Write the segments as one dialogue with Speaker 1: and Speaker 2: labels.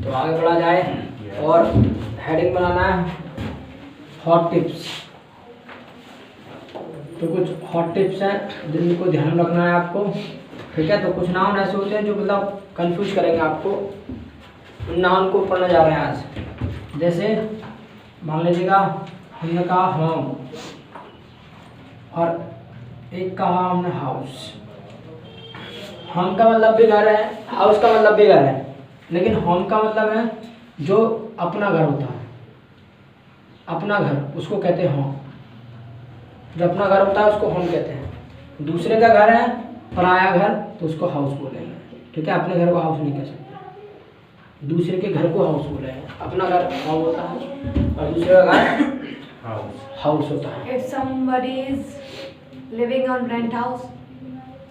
Speaker 1: तो आगे बढ़ा जाए और हेडिंग बनाना है हॉट टिप्स। तो कुछ हॉट टिप्स हैं जिनको ध्यान रखना है आपको, ठीक है। तो कुछ नाउन ऐसे होते हैं जो मतलब कंफ्यूज करेंगे आपको, उन नाउन को पढ़ने जा रहे हैं आज। जैसे मान लीजिएगा हमने कहा होम और एक कहा हमने हाउस। होम का मतलब भी घर है, हाउस का मतलब भी घर है, लेकिन होम का मतलब है जो अपना घर होता है, अपना घर उसको कहते हैं होम। जो अपना घर होता है उसको होम कहते हैं। दूसरे का घर है पराया घर तो उसको हाउस बोलेंगे, ठीक है। अपने घर को हाउस नहीं कह सकते, दूसरे के घर को हाउस बोलेंगे। अपना घर होम होता है और दूसरे का घर हाउस होता है।
Speaker 2: If somebody is living on rent house,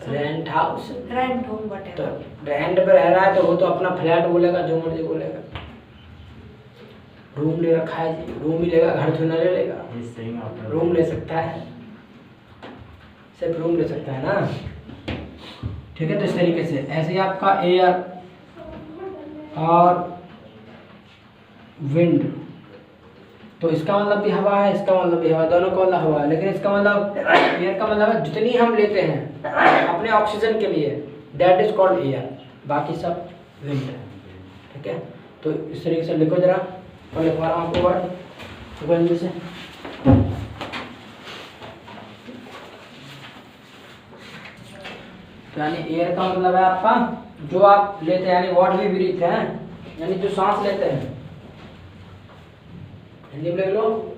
Speaker 1: rent house,
Speaker 2: rent home,
Speaker 1: तो
Speaker 2: whatever.
Speaker 1: रेंट पे रह रहा है तो वो तो अपना फ्लैट बोलेगा, जो मर्जी बोलेगा। रूम ले रखा है जी, रूम ही लेगा, घर थोड़ा ले लेगा। रूम ले सकता है, सिर्फ रूम ले सकता है ना, ठीक है। तो इस तरीके से ऐसे ही आपका एयर और विंड, तो इसका मतलब भी हवा है, इसका मतलब भी हवा, दोनों का मतलब हवा है। लेकिन इसका मतलब एयर का मतलब है जितनी हम लेते हैं अपने ऑक्सीजन के लिए, दैट इज कॉल्ड एयर, बाकी सब विंड है, ठीक है। तो इस तरीके से लिखो जरा, और लिखवा रहा हूँ आपको वर्ड जैसे यानी एयर का मतलब है आपका जो आप लेते हैं, यानी व्हाट वी ब्रीथ है, यानी जो सांस लेते हैं। हिंदी में लिख लो,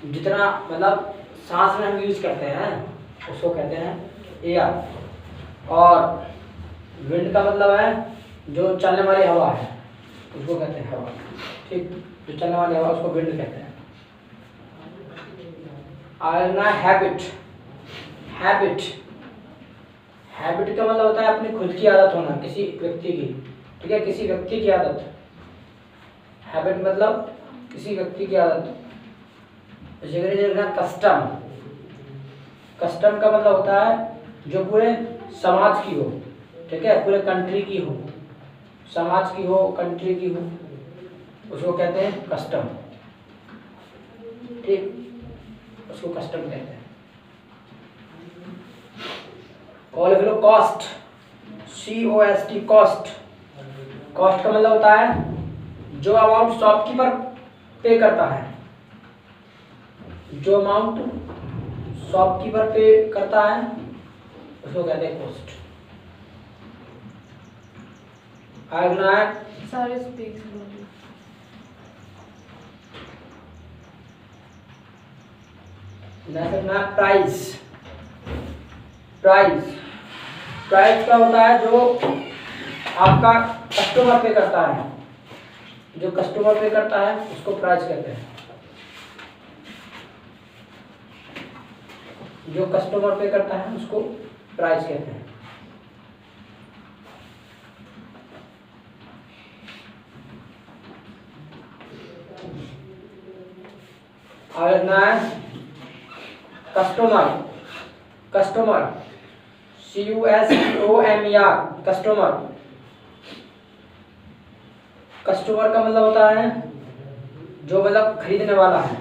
Speaker 1: जितना मतलब सांस में हम यूज करते हैं उसको कहते हैं एयर। और विंड का मतलब है जो चलने वाली हवा है उसको कहते हैं हवा, ठीक। जो चलने वाली हवा उसको विंड कहते हैं। आना हैबिट, हैबिट, हैबिट का मतलब होता है अपनी खुद की आदत होना, किसी व्यक्ति की, ठीक है, किसी व्यक्ति की आदत। हैबिट मतलब किसी व्यक्ति की आदत। कस्टम, कस्टम का मतलब होता है जो पूरे समाज की हो, ठीक है, पूरे कंट्री की हो, समाज की हो, कंट्री की हो, उसको कहते हैं कस्टम, ठीक, उसको कस्टम कहते हैं। और लिख low cost, COST, cost. Cost का मतलब होता है जो अमाउंट शॉपकीपर पे करता है, जो अमाउंट शॉपकीपर पे करता है उसको कहते हैं कॉस्ट। अगला है
Speaker 2: Sorry, speak slowly.
Speaker 1: Price. Price, price क्या होता है जो आपका कस्टमर पे करता है, जो कस्टमर पे करता है उसको प्राइस कहते हैं। जो कस्टमर पे करता है उसको प्राइस कहते हैं। Customer, customer, CUSTOMER, customer. Customer का मतलब होता है जो मतलब खरीदने वाला है,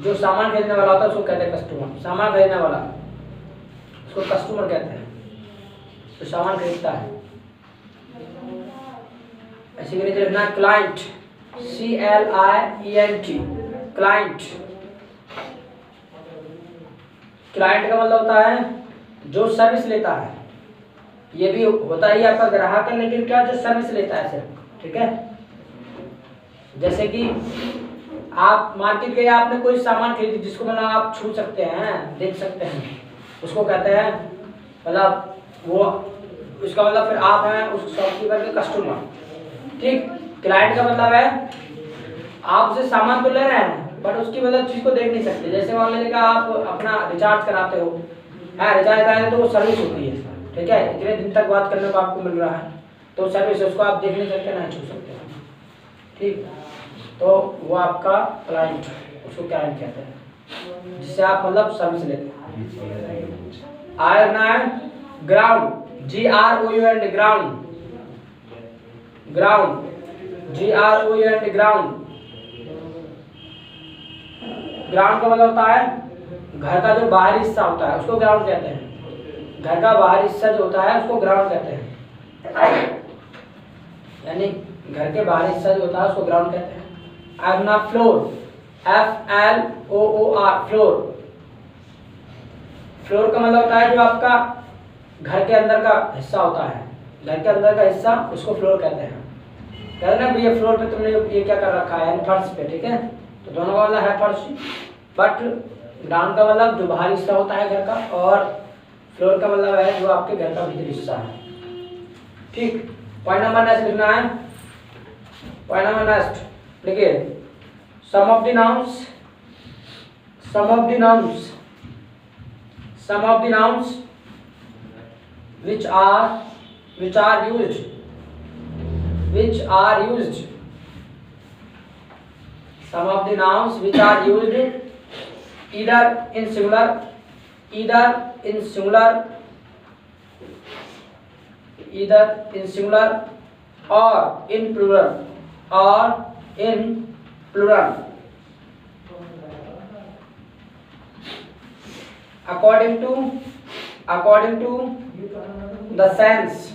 Speaker 1: जो सामान खरीदने वाला होता है उसको कहते हैं कस्टमर। सामान खरीदने वाला उसको कस्टमर कहते हैं, जो सामान खरीदता है। ऐसे करके लिखना क्लाइंट, CLIENT, क्लाइंट। क्लाइंट का मतलब होता है जो सर्विस लेता है, ये भी होता ही आपका ग्राहक है, लेकिन क्या जो सर्विस लेता है सिर्फ, ठीक है। जैसे कि आप मार्केट गए, आपने कोई सामान खरीदी जिसको मतलब आप छू सकते हैं, देख सकते हैं, उसको कहते हैं मतलब वो, उसका मतलब फिर आप हैं उस शॉपकीपर के कस्टमर, ठीक। क्लाइंट का मतलब है आप उसे सामान तो ले रहे हैं बट उसकी मतलब चीज को देख नहीं सकते। जैसे मान लीजिए आप अपना रिचार्ज कराते हो, है, रिचार्ज कराते तो वो सर्विस होती है, ठीक है, इतने दिन तक बात करने को आपको मिल रहा है तो सर्विस, उसको आप देख नहीं सकते, ना छू सकते, ठीक। तो वो आपका क्लाइंट, उसको क्लाइंट कहते हैं, जिससे आप मतलब सर्विस लेते हैं। Iron ground, GROUND, ground. Ground, GROUND, ground. Ground का मतलब होता है घर का जो बाहरी हिस्सा होता है उसको ग्राउंड कहते हैं। घर का बाहरी हिस्सा जो होता है उसको ग्राउंड कहते हैं, यानी घर के बाहरी हिस्सा जो होता है उसको ग्राउंड कहते हैं। अपना फ्लोर, FLOOR, फ्लोर। फ्लोर का मतलब होता है जो आपका घर के अंदर का हिस्सा होता है, घर के अंदर का हिस्सा उसको फ्लोर कहते हैं। कहते हैं ना भैया फ्लोर पे तुमने ये क्या कर रखा है, फर्श पे, ठीक है। तो दोनों का मतलब है फर्श, बट ग्राउंड का मतलब जो बाहरी हिस्सा होता है घर का, और फ्लोर का मतलब है जो आपके घर का भीतरी हिस्सा है, ठीक। पॉइंट नंबर नेक्स्ट लिखना है। पॉइंट नंबर नेक्स्ट देखिए, some of the nouns, some of the nouns, some of the nouns which are used, which are used, some of the nouns which are used either in singular, either in singular, either in singular or in plural, or in plural, according to the sense,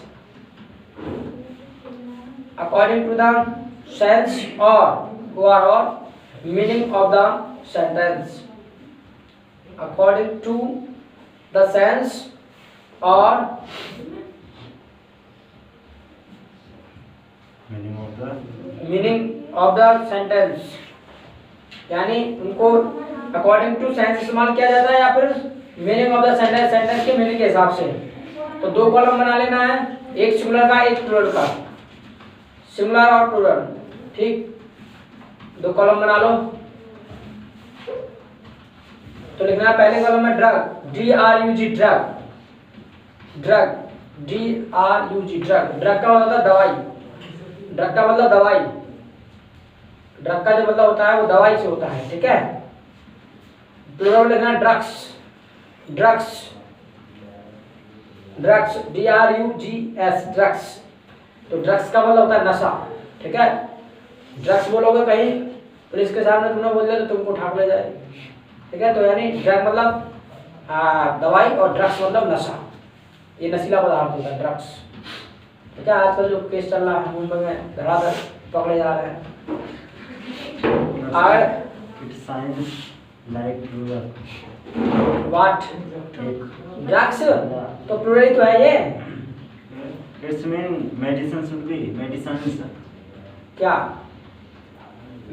Speaker 1: according to the sense or meaning of the sentence, according to the sense or meaning of the sentence, यानी उनको according to sense इस्तेमाल किया जाता है या फिर meaning of the sentence, sentence के meaning के हिसाब से। तो दो कॉलम बना लेना है, एक सिंगुलर का एक प्लूरल का, सिंगुलर और प्लूरल, ठीक। दो कॉलम बना लो। तो लिखना है पहले कॉलम में drug, DRUG, drug, drug, DRUG, drug. Drug का मतलब होता है दवाई, ड्रग का मतलब दवाई, ड्रग का जो मतलब होता है वो दवाई से होता है, ठीक है। प्लूरल लिखना है drugs, drugs, drugs, DRUGS, drugs. तो ड्रग्स का मतलब होता है नशा, ठीक है। ड्रग्स बोलोगे कहीं पुलिस के सामने तुमने बोल दिया तो तुमको उठा ले जाए, ठीक है। तो यानी ड्रग मतलब दवाई और ड्रग्स मतलब नशा, ये नशीला पदार्थ होता है ड्रग्स, ठीक है। आजकल जो केस चल रहा है मुंबई में, धड़ाधड़ पकड़े जा रहे हैं। और
Speaker 3: like plural,
Speaker 1: what,
Speaker 3: take,
Speaker 1: drugs तो प्लूरल ही तो है ये।
Speaker 3: its mean medicine should be medicines,
Speaker 1: क्या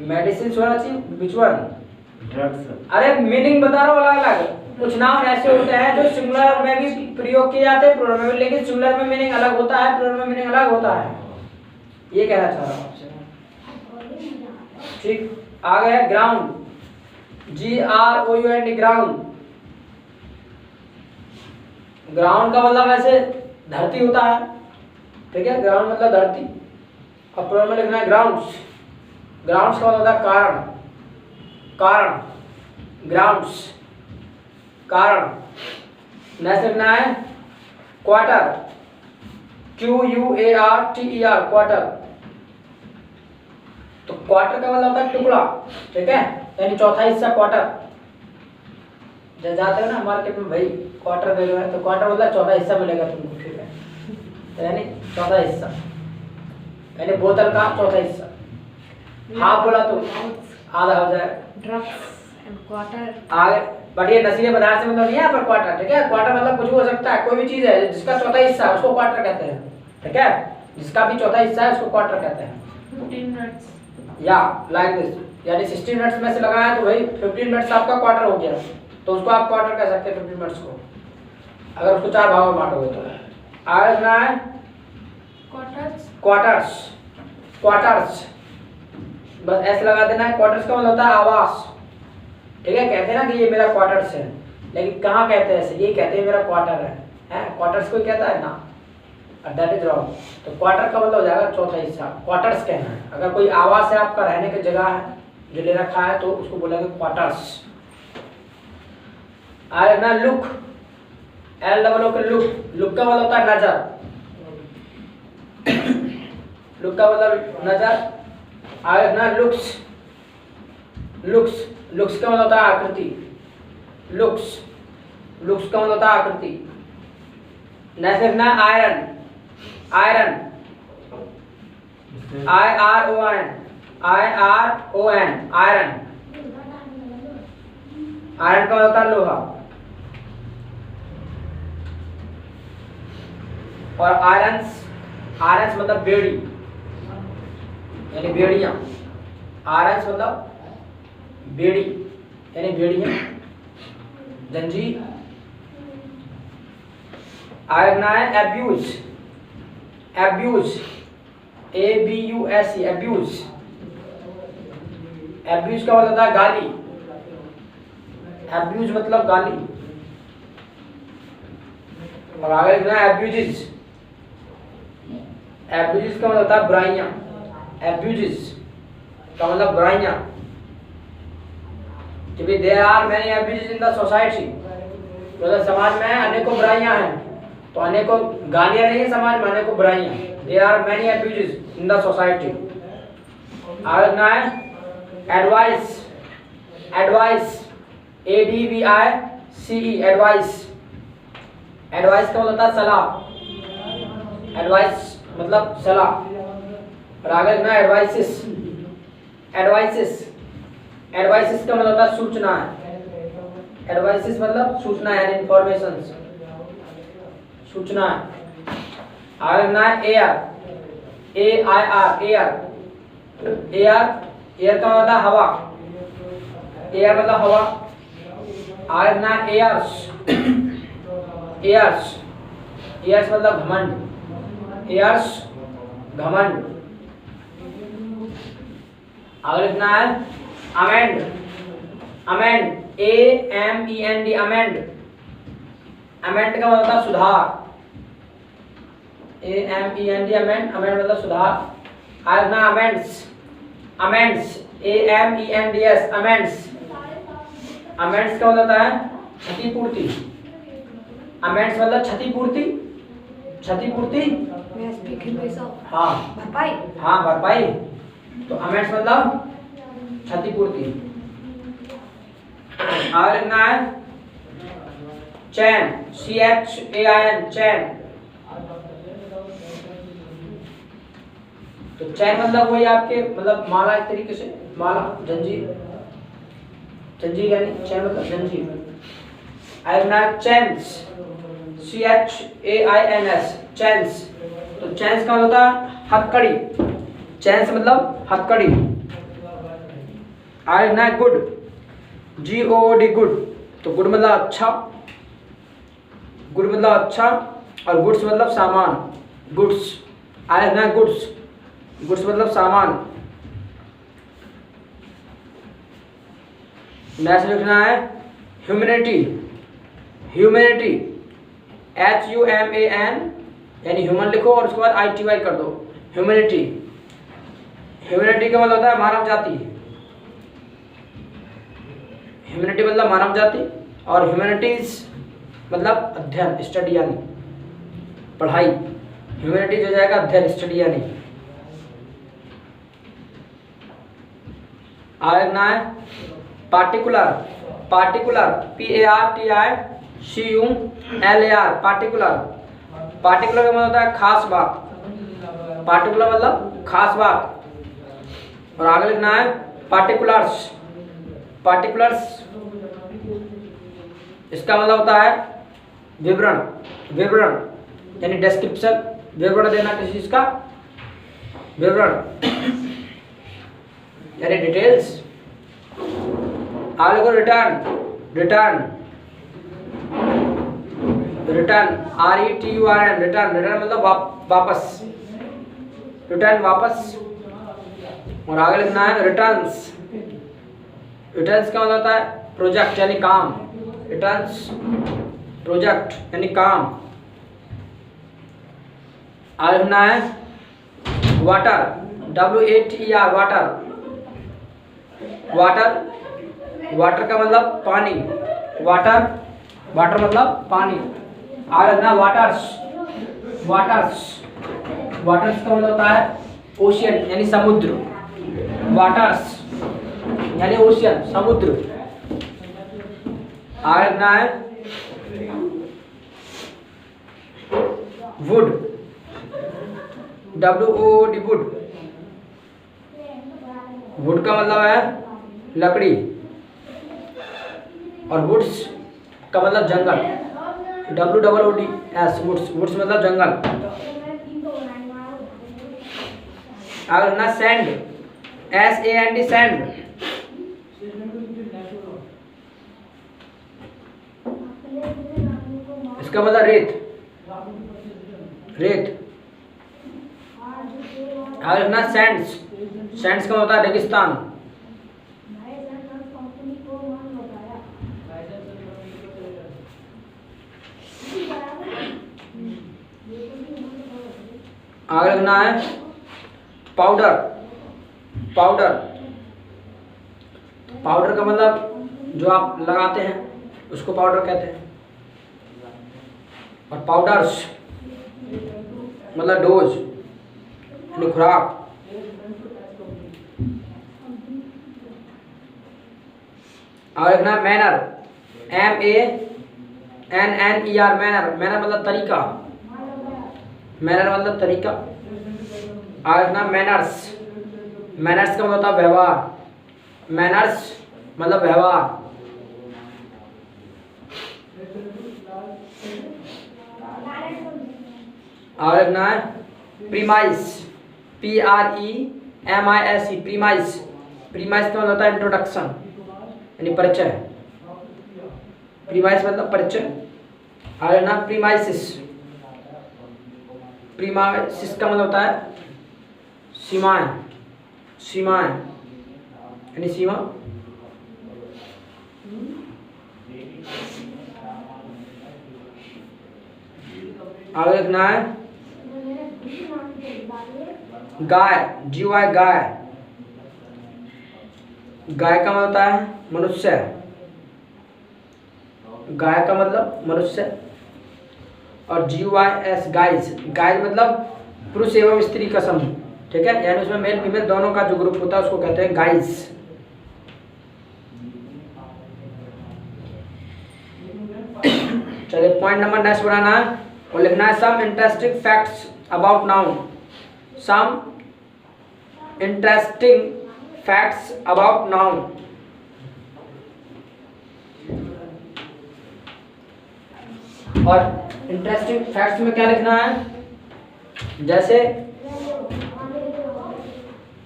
Speaker 1: मेडिसिन होना चाहिए, which one?
Speaker 3: drugs,
Speaker 1: अरे मीनिंग बता रहा हूँ अलग अलग। कुछ नाउन ऐसे होते हैं जो सिंगुलर में भी प्रयोग किए जाते हैं, प्लूरल में भी, लेकिन सिंगुलर में मीनिंग अलग होता है, प्लूरल में मीनिंग अलग होता है, ये कहना चाह रहा हूँ आपसे, ठीक। आ गया ग्राउंड, GROUND, ग्राउंड। ग्राउंड का मतलब ऐसे धरती होता है, ठीक है। ग्राउंड मतलब धरती, और प्लूरल में लिखना है ग्राउंड्स। ग्राउंड्स का मतलब होता है कारण, कारण, ग्राउंड्स, कारण। नेक्स्ट लिखना है क्वार्टर, QUARTER, क्वार्टर। तो क्वार्टर का मतलब होता है टुकड़ा, ठीक है, यानी चौथा हिस्सा क्वार्टर। जब जाते हो ना मार्केट में भाई क्वार्टर दे रहे हैं, तो क्वार्टर मतलब चौथा हिस्सा मिलेगा तुमको, ठीक है। तो यानी चौथा हिस्सा, यानी बोतल का चौथा हिस्सा। हाफ बोला तो आधा हो जाए।
Speaker 2: Drugs and quarter.
Speaker 1: आगे बट ये नशीले पदार्थ से मतलब नहीं है यहाँ पर क्वार्टर, ठीक है। क्वार्टर मतलब कुछ भी हो सकता है, कोई भी चीज है जिसका चौथा हिस्सा है उसको क्वार्टर कहते हैं, ठीक है। जिसका भी चौथा हिस्सा है उसको क्वार्टर कहते हैं।
Speaker 2: 15 minutes.
Speaker 1: या लाइक दिस, यानी 60 मिनट्स में से लगाया तो भाई 15 मिनट्स आपका क्वार्टर हो गया, तो उसको आप क्वार्टर कह सकते हैं 15 मिनट्स को, अगर उसको चार भागों में बांटोगे तो। आगे लिखना है
Speaker 2: Quarters.
Speaker 1: क्वार्टर्स, क्वार्टर्स, बस ऐसे लगा देना है। क्वार्टर्स का मतलब होता है आवास, ठीक है। कहते हैं ना कि ये मेरा क्वार्टर्स है, लेकिन कहाँ कहते हैं ऐसे, ये कहते हैं मेरा क्वार्टर है, क्वार्टर्स कोई कहता है ना, दैट इज रॉन्ग। तो क्वार्टर का मतलब हो जाएगा चौथा हिस्सा, क्वार्टर्स कहना है। अगर कोई आवास है आपका, रहने की जगह है जो ले रखा है, तो उसको बोलेंगे क्वार्टर्स। आगे ना लुक, LOOK, लुक, लुक का मतलब होता है नजर, लुक का मतलब नजर। आगे लिखना लुक्स। लुक्स, लुक्स का मतलब होता है आकृति। लुक्स, लुक्स का मतलब होता है आकृति। नेक्स्ट लिखना iron. Iron, IRON, IRON, iron. Iron का मतलब होता है लोहा। और आयरन्स, आयरन्स मतलब बेड़ी यानी बेड़ियां। आयरन्स मतलब बेड़ी यानी बेड़ियां, जंजीर। आगे है abuse. Abuse, ABUS, abuse. Abuse का मतलब होता है गाली। एब्यूज मतलब गाली। और आगे लिखना है एब्यूजेस। एब्यूजेस का मतलब होता है बुराइयां। एब्यूजेस का मतलब बुराइयां। क्योंकि there are many abuses in the society, मतलब समाज में अनेकों बुराइयां हैं। तो अनेकों गालियां नहीं है समाज में, अनेकों बुराइयां। There are many abuses in the society. आगे लिखना है advice. Advice, ADVICE, advice. Advice का मतलब होता है सलाह। एडवाइस मतलब सलाह। और आगे लिखना है एडवाइसेस। एडवाइसेस, एडवाइसेस का मतलब होता है सूचना है। एडवाइसेस मतलब सूचना है, इंफॉर्मेशन, सूचना है। आगे लिखना है air. AIR, air. Air, air का मतलब होता है हवा। एयर मतलब हवा। आगे लिखना है एयर्स। एयर्स, एयर्स मतलब घमंड। एयर्स घमंड। आगे लिखना है amend. Amend, AMEND, amend. Amend का मतलब होता है सुधार। AMEND, amend. अमेंड मतलब सुधार। आगे लिखना amends. Amends, AMENDS, amends. Amends का मतलब होता है क्षतिपूर्ति। अमेंड्स मतलब क्षतिपूर्ति। क्षतिपूर्ति,
Speaker 2: May I speak in ways of
Speaker 1: हाँ
Speaker 2: भरपाई?
Speaker 1: हाँ भरपाई। तो अमेंड्स मतलब क्षतिपूर्ति। आगे लिखना है चैन। CHAIN, चैन। तो चैन मतलब वही आपके मतलब माला, एक तरीके से माला, जंजीर। जंजीर यानी चैन मतलब जंजीर। आगे लिखना है चैन्स। CHAINS, chains. तो चैन्स का मतलब होता है हथकड़ी। चैन्स मतलब हथकड़ी। आगे लिखना है गुड। GOOD, good. तो गुड मतलब अच्छा। गुड मतलब अच्छा और गुड्स मतलब सामान, गुड्स। आगे लिखना है गुड्स। गुड्स मतलब सामान। नेक्स्ट लिखना है ह्यूमैनिटी। ह्यूमैनिटी, HUMAN यानी ह्यूमन लिखो और उसके बाद ITY कर दो। ह्यूमैनिटी, ह्यूमैनिटी का मतलब होता है मानव जाति। ह्यूमैनिटी मतलब मानव जाति। और ह्यूमैनिटीज मतलब अध्ययन, स्टडी यानी पढ़ाई। ह्यूमैनिटीज हो जाएगा अध्ययन, स्टडी यानी। आगे लिखना है particular. Particular, PARTICULAR, particular. Particular का मतलब होता है खास बात। पार्टिकुलर मतलब खास बात। और आगे लिखना है पार्टिकुलर्स। पार्टिकुलर्स, इसका मतलब होता है विवरण। विवरण यानी डिस्क्रिप्शन, विवरण देना किसी चीज का, विवरण यानी डिटेल्स। आगे को return. Return, return, RETURN, return. Return मतलब वापस। रिटर्न वापस। और आगे लिखना है रिटर्न्स। रिटर्न्स का मतलब होता है प्रोजेक्ट यानी काम। रिटर्न्स, प्रोजेक्ट यानी काम। आगे लिखना है water. WATER, water. Water, water का मतलब पानी। वाटर, वाटर मतलब पानी। आगे लिखना वाटर्स। वाटर्स, वाटर्स का मतलब होता है ओशियन यानी समुद्र, वाटर्स यानी ओशियन समुद्र। आगे लिखना है वुड, WOOD वुड। वुड का मतलब है लकड़ी और वुड्स का मतलब जंगल, WOODS वुड्स, वुड्स मतलब जंगल। आगे लिखना सैंड, SAND सैंड। इसका मतलब रेत, रेत। आगे लिखना सैंड्स, सैंड्स का मतलब रेगिस्तान। आगे लिखना है पाउडर, पाउडर। पाउडर का मतलब जो आप लगाते हैं उसको पाउडर कहते हैं। और पाउडर्स मतलब डोज यानी खुराक। आगे लिखना मैनर, MANNER मैनर। मैनर मतलब तरीका, मैनर मतलब तरीका। आगे लिखना मैनर्स, मैनर्स का मतलब व्यवहार, मैनर्स मतलब व्यवहार। आगे लिखना है प्रीमाइस, PREMISE प्रीमाइस। प्रीमाइस का मतलब होता है इंट्रोडक्शन यानी परिचय, प्रीमाइस मतलब परिचय। आगे लिखना प्रीमाइसिस, प्रीमाइसिस का मतलब होता है सीमाएं, सीमाएं यानी सीमा। आगे लिखना है गाय, GY गाय। गाय का मतलब होता है मनुष्य, गाय का मतलब मनुष्य। और GYS गाइस, गाइस मतलब पुरुष एवं स्त्री का समूह, ठीक है, यानी उसमें मेल फीमेल दोनों का जो ग्रुप होता है उसको कहते हैं गाइस। चलिए पॉइंट नंबर नेक्स्ट बनाना है और लिखना है some interesting facts about noun, some interesting facts about noun. और इंटरेस्टिंग फैक्ट्स में क्या लिखना है, जैसे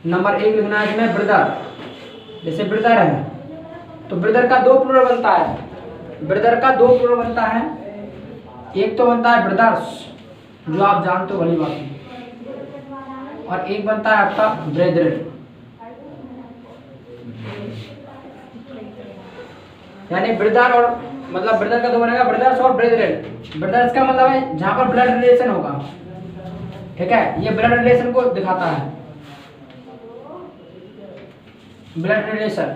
Speaker 1: नंबर 1 लिखना है इसमें ब्रदर। जैसे ब्रदर है तो ब्रदर का 2 प्लूरल बनता है, ब्रदर का 2 प्लूरल बनता है। एक तो बनता है ब्रदर्स जो आप जानते हो भली बात, और एक बनता है आपका ब्रेदरेन, यानी ब्रदर और मतलब ब्रदर का 2 बनेगा ब्रदर्स और ब्रेदरेन। ब्रदर्स का मतलब है जहां पर ब्लड रिलेशन होगा, ठीक है, ये ब्लड रिलेशन को दिखाता है, ब्लड रिलेशन।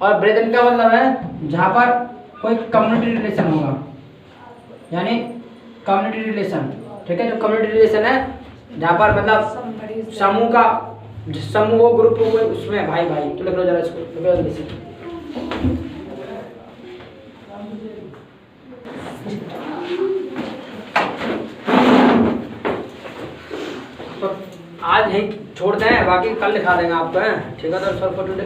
Speaker 1: और ब्रेदरेन का मतलब है जहां पर कोई कम्युनिटी रिलेशन होगा, यानी कम्युनिटी रिलेशन, ठीक है, जो कम्युनिटी रिलेशन है जहां पर मतलब समूह का समूह हो, ग्रुप हो, उसमें भाई भाई। तो लिख लो जरा इसको, लिख लो जल्दी से। तो आज यहीं छोड़ दें, बाकी कल लिखा देंगे आपको, हैं, ठीक है। तो सर फॉर टुडे।